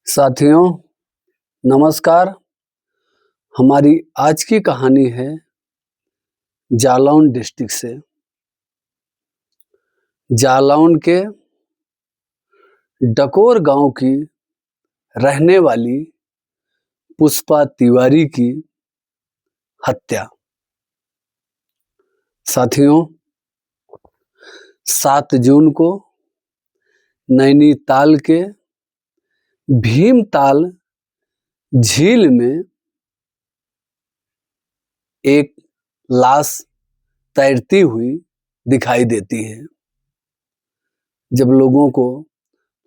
साथियों नमस्कार। हमारी आज की कहानी है जालौन डिस्ट्रिक्ट से। जालौन के डकोर गांव की रहने वाली पुष्पा तिवारी की हत्या। साथियों 7 जून को नैनीताल के भीमताल झील में एक लाश तैरती हुई दिखाई देती है। जब लोगों को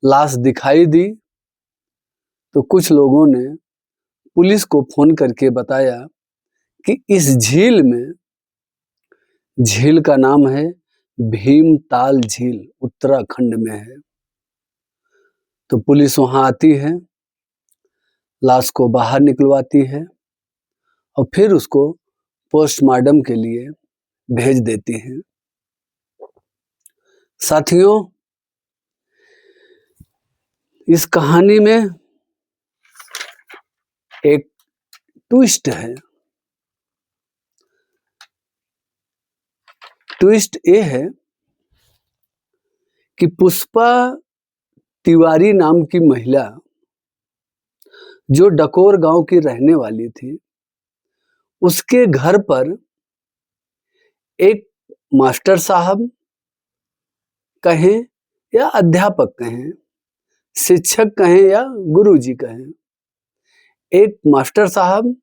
लाश दिखाई दी तो कुछ लोगों ने पुलिस को फोन करके बताया कि इस झील का नाम है भीमताल झील, उत्तराखंड में है। तो पुलिस वहां आती है, लाश को बाहर निकलवाती है और फिर उसको पोस्टमार्टम के लिए भेज देती है। साथियों इस कहानी में एक ट्विस्ट है। ट्विस्ट ये है कि पुष्पा तिवारी नाम की महिला जो डकोर गांव की रहने वाली थी, उसके घर पर एक मास्टर साहब कहें या अध्यापक कहें, शिक्षक कहें या गुरुजी कहें, एक मास्टर साहब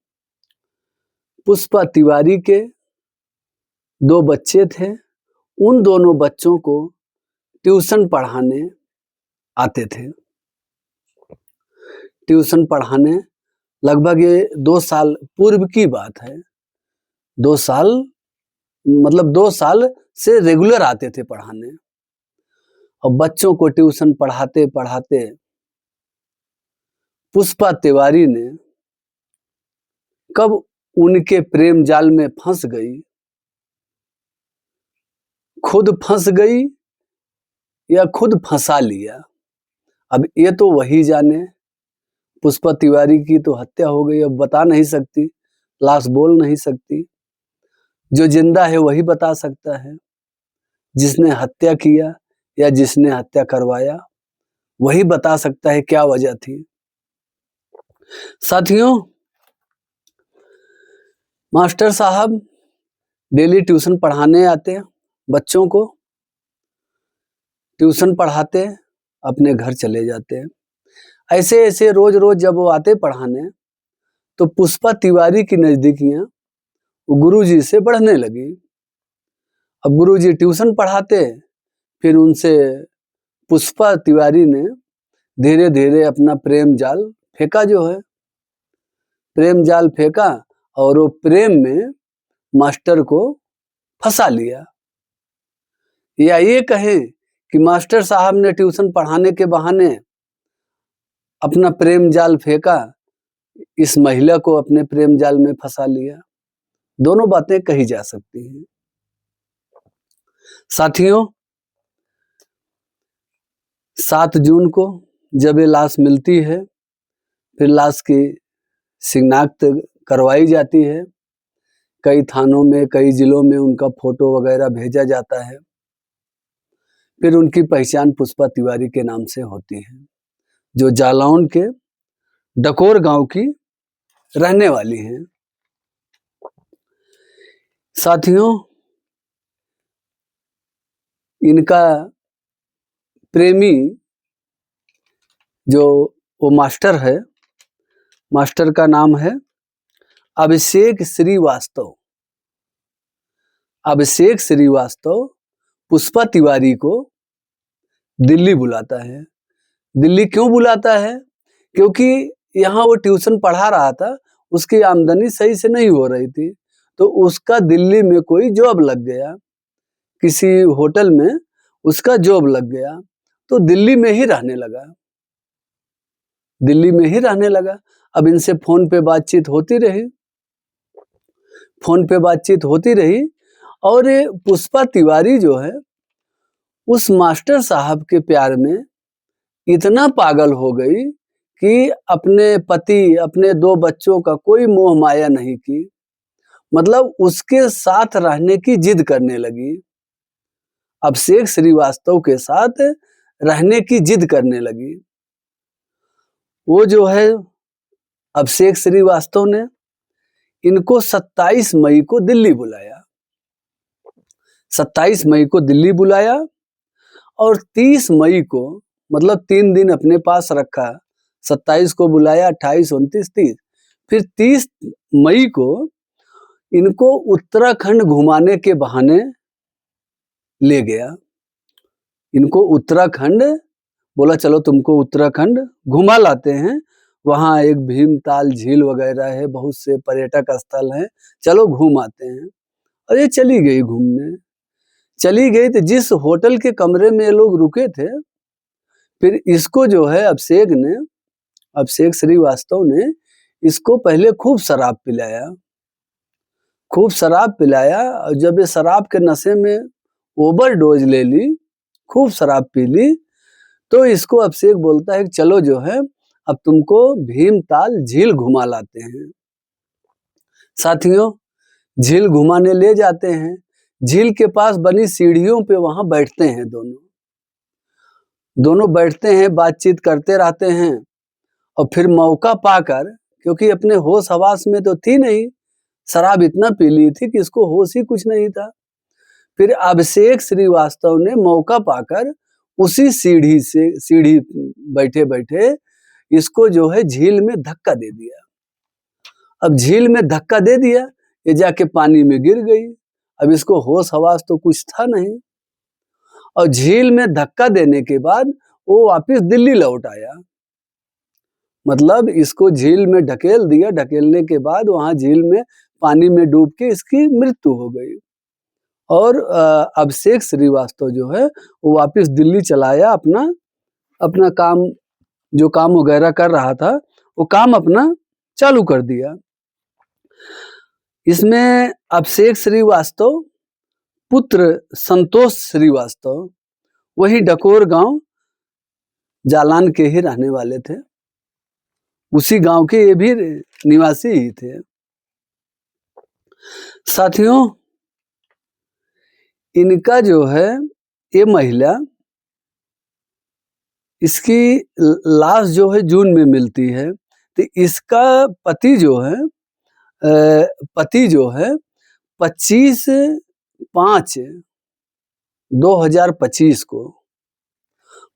पुष्पा तिवारी के 2 बच्चे थे। उन दोनों बच्चों को ट्यूशन पढ़ाने आते थे। ट्यूशन पढ़ाने लगभग ये 2 साल पूर्व की बात है। 2 साल से रेगुलर आते थे पढ़ाने। और बच्चों को ट्यूशन पढ़ाते पढ़ाते पुष्पा तिवारी ने कब उनके प्रेम जाल में फंस गई, खुद फंस गई या खुद फंसा लिया, अब ये तो वही जाने। पुष्पा तिवारी की तो हत्या हो गई, अब बता नहीं सकती, लाश बोल नहीं सकती। जो जिंदा है वही बता सकता है। जिसने हत्या किया या जिसने हत्या करवाया वही बता सकता है क्या वजह थी। साथियों मास्टर साहब डेली ट्यूशन पढ़ाने आते, बच्चों को ट्यूशन पढ़ाते, अपने घर चले जाते। ऐसे ऐसे रोज रोज जब वो आते पढ़ाने तो पुष्पा तिवारी की नजदीकियां गुरुजी से बढ़ने लगी। अब गुरुजी ट्यूशन पढ़ाते, फिर उनसे पुष्पा तिवारी ने धीरे धीरे अपना प्रेम जाल फेंका, जो है प्रेम जाल फेंका और वो प्रेम में मास्टर को फंसा लिया। या ये कहें कि मास्टर साहब ने ट्यूशन पढ़ाने के बहाने अपना प्रेम जाल फेंका, इस महिला को अपने प्रेम जाल में फंसा लिया। दोनों बातें कही जा सकती हैं। साथियों 7 जून को जब ये लाश मिलती है, फिर लाश की शिनाख्त करवाई जाती है। कई थानों में, कई जिलों में उनका फोटो वगैरह भेजा जाता है। फिर उनकी पहचान पुष्पा तिवारी के नाम से होती है, जो जालौन के डकोर गांव की रहने वाली हैं। साथियों इनका प्रेमी जो वो मास्टर है, मास्टर का नाम है अभिषेक श्रीवास्तव। अभिषेक श्रीवास्तव पुष्पा तिवारी को दिल्ली बुलाता है। दिल्ली क्यों बुलाता है? क्योंकि यहाँ वो ट्यूशन पढ़ा रहा था, उसकी आमदनी सही से नहीं हो रही थी, तो उसका दिल्ली में कोई जॉब लग गया, किसी होटल में उसका जॉब लग गया, तो दिल्ली में ही रहने लगा। दिल्ली में ही रहने लगा। अब इनसे फोन पे बातचीत होती रही, फोन पे बातचीत होती रही और ये पुष्पा तिवारी जो है उस मास्टर साहब के प्यार में इतना पागल हो गई कि अपने पति, अपने 2 बच्चों का कोई मोह माया नहीं की, मतलब उसके साथ रहने की जिद करने लगी। अभिषेक श्रीवास्तव के साथ रहने की जिद करने लगी। वो जो है अभिषेक श्रीवास्तव ने इनको 27 मई को दिल्ली बुलाया। 27 मई को दिल्ली बुलाया और 30 मई को, मतलब 3 दिन अपने पास रखा। 27 को बुलाया, 28, 29, 30। फिर 30 मई को इनको उत्तराखंड घुमाने के बहाने ले गया। इनको उत्तराखंड बोला, चलो तुमको उत्तराखंड घुमा लाते हैं, वहां एक भीमताल झील वगैरह है, बहुत से पर्यटक स्थल हैं, चलो घूम आते हैं। और ये चली गई घूमने। चली गई तो जिस होटल के कमरे में ये लोग रुके थे, फिर इसको जो है अभिषेक श्रीवास्तव ने इसको पहले खूब शराब पिलाया। खूब शराब पिलाया और जब ये शराब के नशे में ओवरडोज ले ली, खूब शराब पी ली, तो इसको अभिषेक बोलता है कि चलो जो है अब तुमको भीमताल झील घुमा लाते हैं। साथियों, झील घुमाने ले जाते हैं। झील के पास बनी सीढ़ियों पे वहां बैठते हैं दोनों बैठते हैं, बातचीत करते रहते हैं। और फिर मौका पाकर, क्योंकि अपने होश हवास में तो थी नहीं, शराब इतना पी ली थी कि इसको होश ही कुछ नहीं था। फिर अभिषेक श्रीवास्तव ने मौका पाकर उसी सीढ़ी बैठे बैठे इसको जो है झील में धक्का दे दिया। अब झील में धक्का दे दिया, ये जाके पानी में गिर गई। अब इसको होश हवास तो कुछ था नहीं, और झील में धक्का देने के बाद वो वापस दिल्ली लौट आया। मतलब इसको झील में ढकेल दिया, ढकेलने के बाद वहां झील में पानी में डूब के इसकी मृत्यु हो गई। और अभिषेक श्रीवास्तव जो है वो वापस दिल्ली चला आया, अपना काम, जो काम वगैरह कर रहा था वो काम अपना चालू कर दिया। इसमें अभिषेक श्रीवास्तव पुत्र संतोष श्रीवास्तव वही डकोर गांव जालान के ही रहने वाले थे, उसी गांव के ये भी निवासी ही थे। साथियों, इनका जो है ये महिला, इसकी लाश जो है जून में मिलती है। तो इसका पति जो है 25/5/2025 को,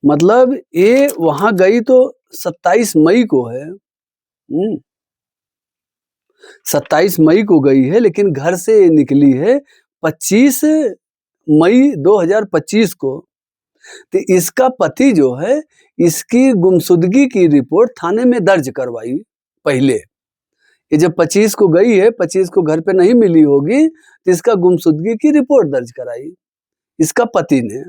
मतलब ये वहां गई तो 27 मई को है, 27 मई को गई है, लेकिन घर से निकली है 25 मई 2025 को। तो इसका पति जो है इसकी गुमशुदगी की रिपोर्ट थाने में दर्ज करवाई पहले। ये जब 25 को गई है, 25 को घर पे नहीं मिली होगी, तो इसका गुमशुदगी की रिपोर्ट दर्ज कराई इसका पति ने।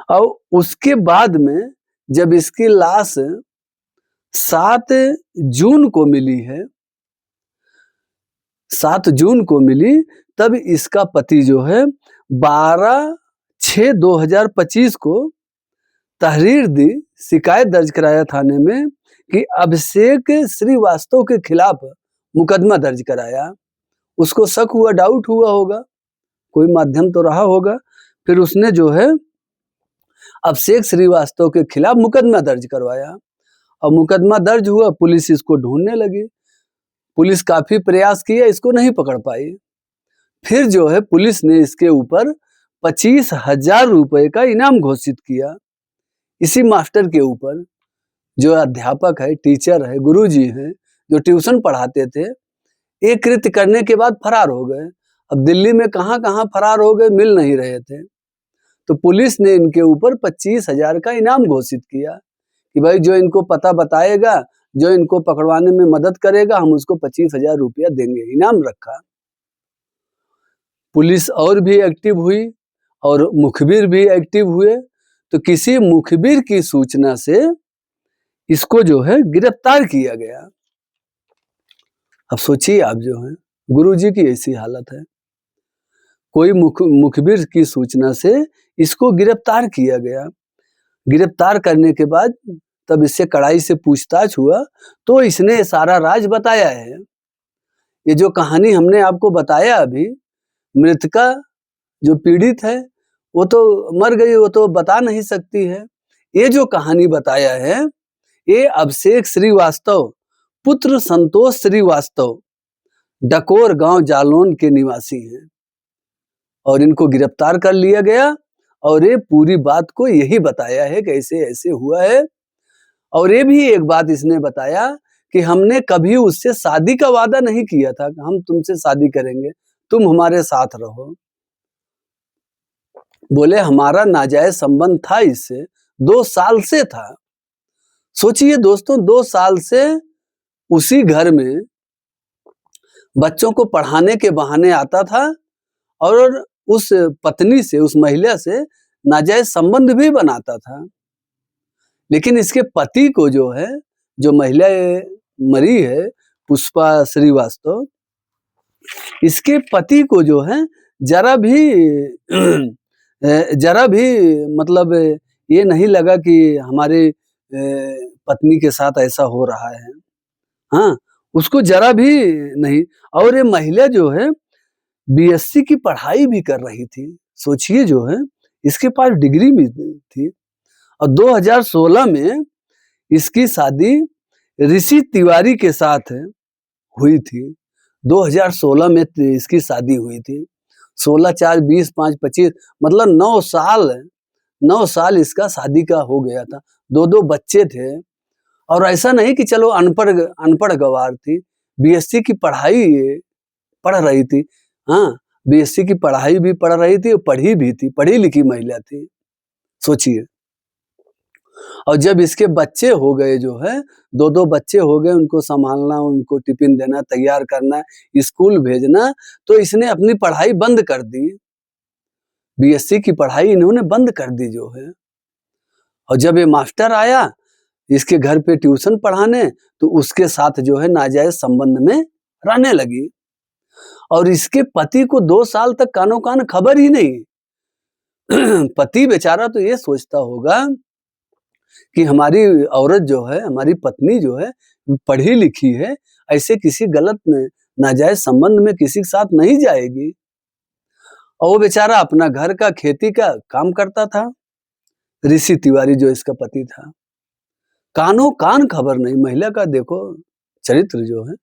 और उसके बाद में जब इसकी लाश 7 जून को मिली है, 7 जून को मिली, तब इसका पति जो है 12/6/2025 को तहरीर दी, शिकायत दर्ज कराया थाने में कि अभिषेक श्रीवास्तव के खिलाफ मुकदमा दर्ज कराया। उसको शक हुआ, डाउट हुआ होगा, कोई माध्यम तो रहा होगा। फिर उसने जो है अभिषेक श्रीवास्तव के खिलाफ मुकदमा दर्ज करवाया, और मुकदमा दर्ज हुआ, पुलिस इसको ढूंढने लगी। पुलिस काफी प्रयास किया, इसको नहीं पकड़ पाई। फिर जो है पुलिस ने इसके ऊपर 25,000 रुपए का इनाम घोषित किया, इसी मास्टर के ऊपर, जो अध्यापक है, टीचर है, गुरुजी हैं, जो ट्यूशन पढ़ाते थे। एक कृत्य करने के बाद फरार हो गए। अब दिल्ली में कहां कहां फरार हो गए, मिल नहीं रहे थे। तो पुलिस ने इनके ऊपर 25,000 का इनाम घोषित किया कि भाई जो इनको पता बताएगा, जो इनको पकड़वाने में मदद करेगा, हम उसको 25,000 रुपया देंगे, इनाम रखा। पुलिस और भी एक्टिव हुई और मुखबिर भी एक्टिव हुए। तो किसी मुखबिर की सूचना से इसको जो है गिरफ्तार किया गया। अब सोचिए आप, जो है गुरुजी की ऐसी हालत है, कोई मुखबिर की सूचना से इसको गिरफ्तार किया गया। गिरफ्तार करने के बाद तब इससे कड़ाई से पूछताछ हुआ तो इसने सारा राज बताया है। ये जो कहानी हमने आपको बताया अभी, मृतका जो पीड़ित है वो तो मर गई, वो तो बता नहीं सकती है। ये जो कहानी बताया है ये अभिषेक श्रीवास्तव पुत्र संतोष श्रीवास्तव डकोर गांव जालौन के निवासी हैं और इनको गिरफ्तार कर लिया गया और ये पूरी बात को यही बताया है कि ऐसे ऐसे हुआ है। और ये भी एक बात इसने बताया कि हमने कभी उससे शादी का वादा नहीं किया था कि हम तुमसे शादी करेंगे, तुम हमारे साथ रहो। बोले हमारा नाजायज संबंध था इससे, 2 साल से था। सोचिए दोस्तों, 2 साल से उसी घर में बच्चों को पढ़ाने के बहाने आता था और उस पत्नी से, उस महिला से नाजायज संबंध भी बनाता था। लेकिन इसके पति को जो है, जो महिला मरी है पुष्पा श्रीवास्तव, इसके पति को जो है जरा भी मतलब ये नहीं लगा कि हमारे पत्नी के साथ ऐसा हो रहा है। हाँ, उसको जरा भी नहीं। और ये महिला जो है बीएससी की पढ़ाई भी कर रही थी। सोचिए, जो है इसके पास डिग्री भी थी। और 2016 में इसकी शादी ऋषि तिवारी के साथ हुई थी। 2016 में इसकी शादी हुई थी। 16, 4, 20, 5, 25 मतलब 9 साल इसका शादी का हो गया था। 2 बच्चे थे। और ऐसा नहीं कि चलो अनपढ़ गवार थी, बीएससी की पढ़ाई पढ़ रही थी। हाँ, बीएससी की पढ़ाई भी पढ़ रही थी और पढ़ी भी थी, पढ़ी लिखी महिला थी। सोचिए। और जब इसके बच्चे हो गए, जो है 2 बच्चे हो गए, उनको संभालना, उनको टिफिन देना, तैयार करना, स्कूल भेजना, तो इसने अपनी पढ़ाई बंद कर दी। बीएससी की पढ़ाई इन्होंने बंद कर दी जो है। और जब ये मास्टर आया इसके घर पे ट्यूशन पढ़ाने, तो उसके साथ जो है नाजायज संबंध में रहने लगी। और इसके पति को 2 साल तक कानो कान खबर ही नहीं। पति बेचारा तो ये सोचता होगा कि हमारी औरत जो है, हमारी पत्नी जो है पढ़ी लिखी है, ऐसे किसी गलत नाजायज संबंध में किसी के साथ नहीं जाएगी। और वो बेचारा अपना घर का, खेती का काम करता था। ऋषि तिवारी जो इसका पति था, कानो कान खबर नहीं। महिला का देखो चरित्र जो है,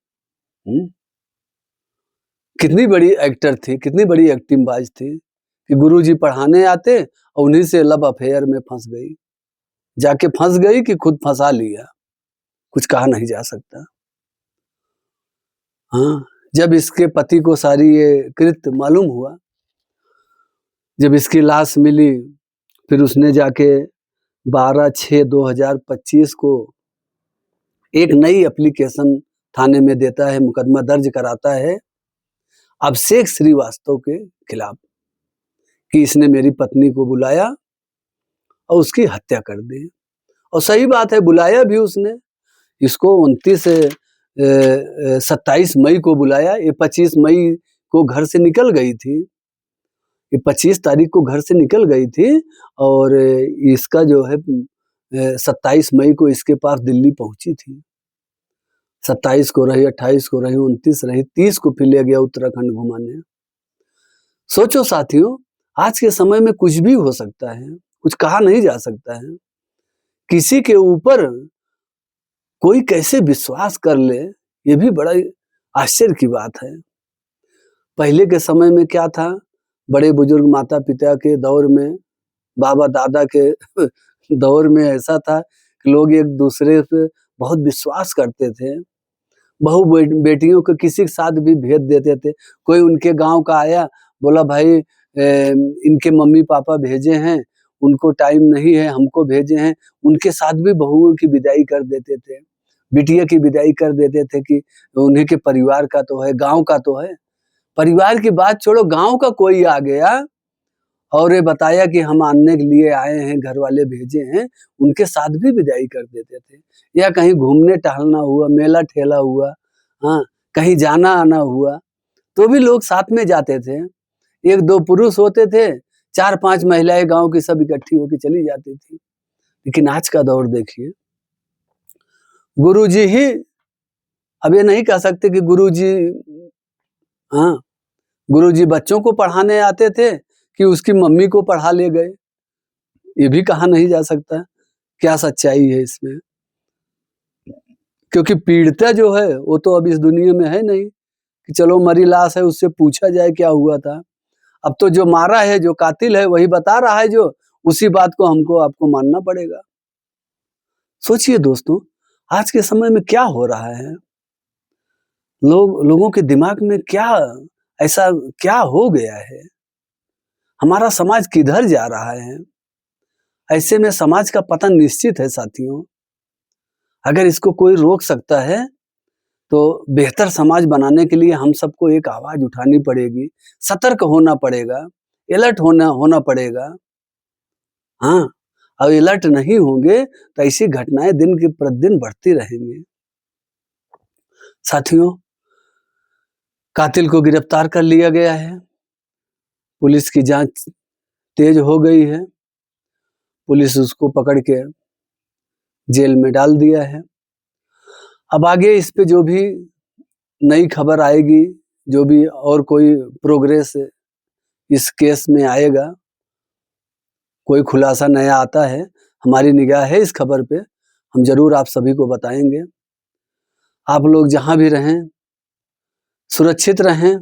कितनी बड़ी एक्टर थी, कितनी बड़ी एक्टिंग बाज थी कि गुरुजी पढ़ाने आते और उन्हीं से लव अफेयर में फंस गई। जाके फंस गई कि खुद फंसा लिया, कुछ कहा नहीं जा सकता। हाँ, जब इसके पति को सारी ये कृत्य मालूम हुआ, जब इसकी लाश मिली, फिर उसने जाके 12/6/2025 को एक नई एप्लीकेशन थाने में देता है, मुकदमा दर्ज कराता है अभिषेक श्रीवास्तव के खिलाफ कि इसने मेरी पत्नी को बुलाया और उसकी हत्या कर दी। और सही बात है, बुलाया भी उसने। इसको 27 मई को बुलाया। ये 25 मई को घर से निकल गई थी। ये 25 तारीख को घर से निकल गई थी और इसका जो है 27 मई को इसके पास दिल्ली पहुंची थी। 27 को रही, 28 को रही, 29 रही, 30 को फिर ले गया उत्तराखंड घुमाने। सोचो साथियों, आज के समय में कुछ भी हो सकता है, कुछ कहा नहीं जा सकता है। किसी के ऊपर कोई कैसे विश्वास कर ले, ये भी बड़ा आश्चर्य की बात है। पहले के समय में क्या था, बड़े बुजुर्ग माता पिता के दौर में, बाबा दादा के दौर में ऐसा था कि लोग एक दूसरे पे बहुत विश्वास करते थे। बहू बेटियों को किसी के साथ भी भेज देते थे। कोई उनके गांव का आया, बोला भाई इनके मम्मी पापा भेजे हैं, उनको टाइम नहीं है, हमको भेजे हैं, उनके साथ भी बहुओं की विदाई कर देते थे, बिटिया की विदाई कर देते थे कि उन्हीं के परिवार का तो है, गांव का तो है। परिवार की बात छोड़ो, गांव का कोई आ गया और ये बताया कि हम आने के लिए आए हैं, घर वाले भेजे हैं, उनके साथ भी विदाई कर देते थे। या कहीं घूमने टहलना हुआ, मेला ठेला हुआ, हाँ, कहीं जाना आना हुआ, तो भी लोग साथ में जाते थे। 1-2 पुरुष होते थे, 4-5 महिलाएं गांव की सब इकट्ठी होकर चली जाती थी। लेकिन आज का दौर देखिए, गुरुजी ही, अब ये नहीं कह सकते कि गुरुजी, हाँ, गुरुजी बच्चों को पढ़ाने आते थे कि उसकी मम्मी को पढ़ा ले गए, ये भी कहा नहीं जा सकता। क्या सच्चाई है इसमें? क्योंकि पीड़िता जो है वो तो अब इस दुनिया में है नहीं कि चलो मरी लाश है उससे पूछा जाए क्या हुआ था। अब तो जो मारा है, जो कातिल है, वही बता रहा है, जो उसी बात को हमको आपको मानना पड़ेगा। सोचिए दोस्तों, आज के समय में क्या हो रहा है? लोगों के दिमाग में क्या ऐसा क्या हो गया है? हमारा समाज किधर जा रहा है? ऐसे में समाज का पतन निश्चित है साथियों। अगर इसको कोई रोक सकता है तो बेहतर समाज बनाने के लिए हम सबको एक आवाज उठानी पड़ेगी, सतर्क होना पड़ेगा, अलर्ट होना पड़ेगा। हाँ, और अलर्ट नहीं होंगे तो ऐसी घटनाएं दिन के प्रतिदिन बढ़ती रहेंगी। साथियों, कातिल को गिरफ्तार कर लिया गया है। पुलिस की जांच तेज हो गई है। पुलिस उसको पकड़ के जेल में डाल दिया है। अब आगे इस पे जो भी नई खबर आएगी, जो भी और कोई प्रोग्रेस इस केस में आएगा, कोई खुलासा नया आता है, हमारी निगाह है इस खबर पे, हम जरूर आप सभी को बताएंगे। आप लोग जहां भी रहें, सुरक्षित रहें,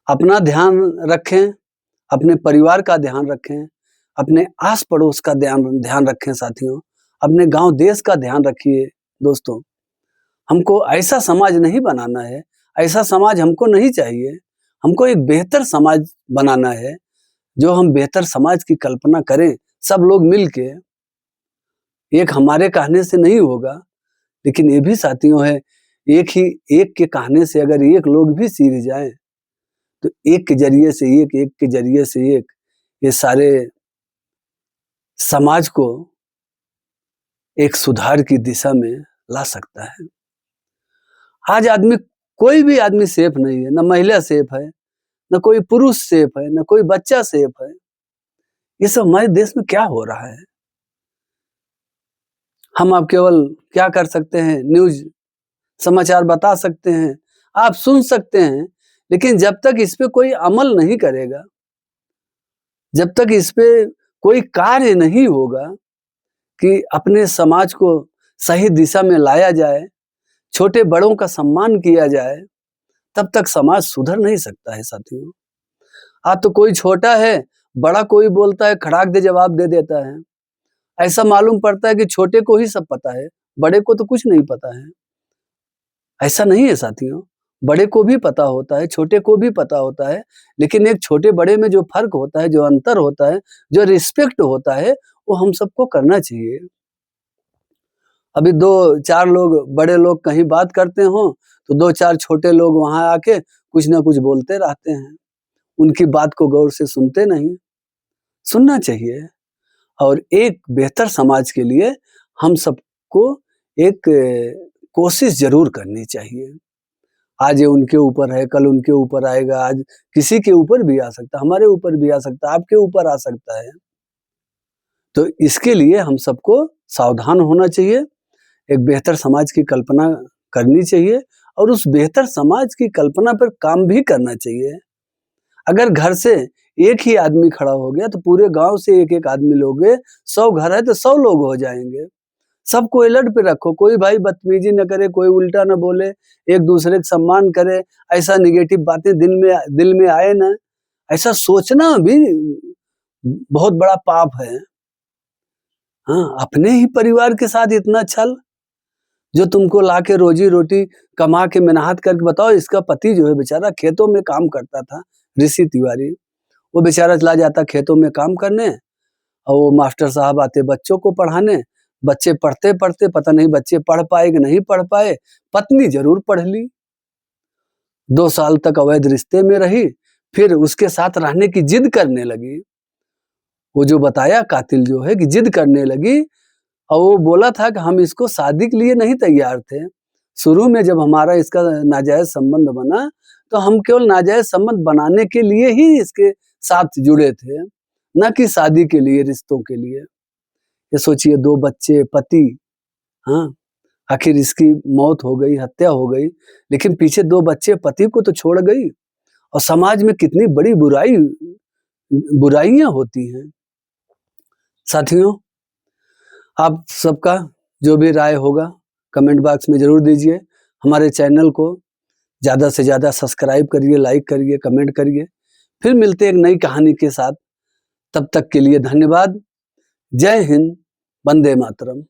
अपना ध्यान रखें, अपने परिवार का ध्यान रखें, अपने आस पड़ोस का ध्यान रखें साथियों, अपने गांव देश का ध्यान रखिए दोस्तों। हमको ऐसा समाज नहीं बनाना है, ऐसा समाज हमको नहीं चाहिए। हमको एक बेहतर समाज बनाना है, जो हम बेहतर समाज की कल्पना करें सब लोग मिलके। एक हमारे कहने से नहीं होगा, लेकिन ये भी साथियों है, एक के कहने से अगर एक लोग भी सीख जाएं तो एक के जरिए से एक के जरिए से एक, ये सारे समाज को एक सुधार की दिशा में ला सकता है। आज कोई भी आदमी सेफ नहीं है, न महिला सेफ है, न कोई पुरुष सेफ है, न कोई बच्चा सेफ है। ये सब हमारे देश में क्या हो रहा है? हम अब केवल क्या कर सकते हैं, न्यूज समाचार बता सकते हैं, आप सुन सकते हैं, लेकिन जब तक इस पे कोई अमल नहीं करेगा, जब तक इस पे कोई कार्य नहीं होगा कि अपने समाज को सही दिशा में लाया जाए, छोटे बड़ों का सम्मान किया जाए, तब तक समाज सुधर नहीं सकता है साथियों। आज तो कोई छोटा है, बड़ा कोई बोलता है, खड़ाक दे जवाब दे देता है। ऐसा मालूम पड़ता है कि छोटे को ही सब पता है, बड़े को तो कुछ नहीं पता है। ऐसा नहीं है साथियों, बड़े को भी पता होता है, छोटे को भी पता होता है, लेकिन एक छोटे बड़े में जो फर्क होता है, जो अंतर होता है, जो रिस्पेक्ट होता है, वो हम सबको करना चाहिए। अभी 2-4 लोग बड़े लोग कहीं बात करते हो तो 2-4 छोटे लोग वहां आके कुछ ना कुछ बोलते रहते हैं, उनकी बात को गौर से सुनते नहीं। सुनना चाहिए, और एक बेहतर समाज के लिए हम सबको एक कोशिश जरूर करनी चाहिए। आज ये उनके ऊपर है, कल उनके ऊपर आएगा, आज किसी के ऊपर भी आ सकता है, हमारे ऊपर भी आ सकता है, आपके ऊपर आ सकता है। तो इसके लिए हम सबको सावधान होना चाहिए, एक बेहतर समाज की कल्पना करनी चाहिए, और उस बेहतर समाज की कल्पना पर काम भी करना चाहिए। अगर घर से एक ही आदमी खड़ा हो गया तो पूरे गांव से एक-एक आदमी लोगे, 100 घर है तो 100 लोग हो जाएंगे। सबको अलर्ट पे रखो, कोई भाई बदतमीजी न करे, कोई उल्टा न बोले, एक दूसरे का सम्मान करे, ऐसा नेगेटिव बातें दिल में आए ना, ऐसा सोचना भी बहुत बड़ा पाप है। हाँ, अपने ही परिवार के साथ इतना छल, जो तुमको लाके रोजी रोटी कमा के मेहनत करके, बताओ इसका पति जो है बेचारा खेतों में काम करता था, ऋषि तिवारी, वो बेचारा चला जाता खेतों में काम करने, और वो मास्टर साहब आते बच्चों को पढ़ाने, बच्चे पढ़ते पढ़ते पता नहीं बच्चे पढ़ पाए कि नहीं पढ़ पाए, पत्नी जरूर पढ़ ली, 2 साल तक अवैध रिश्ते में रही, फिर उसके साथ रहने की जिद करने लगी। वो जो बताया कातिल जो है कि जिद करने लगी, और वो बोला था कि हम इसको शादी के लिए नहीं तैयार थे। शुरू में जब हमारा इसका नाजायज संबंध बना तो हम केवल नाजायज संबंध बनाने के लिए ही इसके साथ जुड़े थे, न कि शादी के लिए, रिश्तों के लिए। ये सोचिए, 2 बच्चे, पति, हाँ, आखिर इसकी मौत हो गई, हत्या हो गई, लेकिन पीछे 2 बच्चे, पति को तो छोड़ गई। और समाज में कितनी बड़ी बुराइयां होती हैं। साथियों, आप सबका जो भी राय होगा कमेंट बॉक्स में जरूर दीजिए। हमारे चैनल को ज़्यादा से ज़्यादा सब्सक्राइब करिए, लाइक करिए, कमेंट करिए। फिर मिलते हैं एक नई कहानी के साथ। तब तक के लिए धन्यवाद। जय हिंद, वंदे मातरम।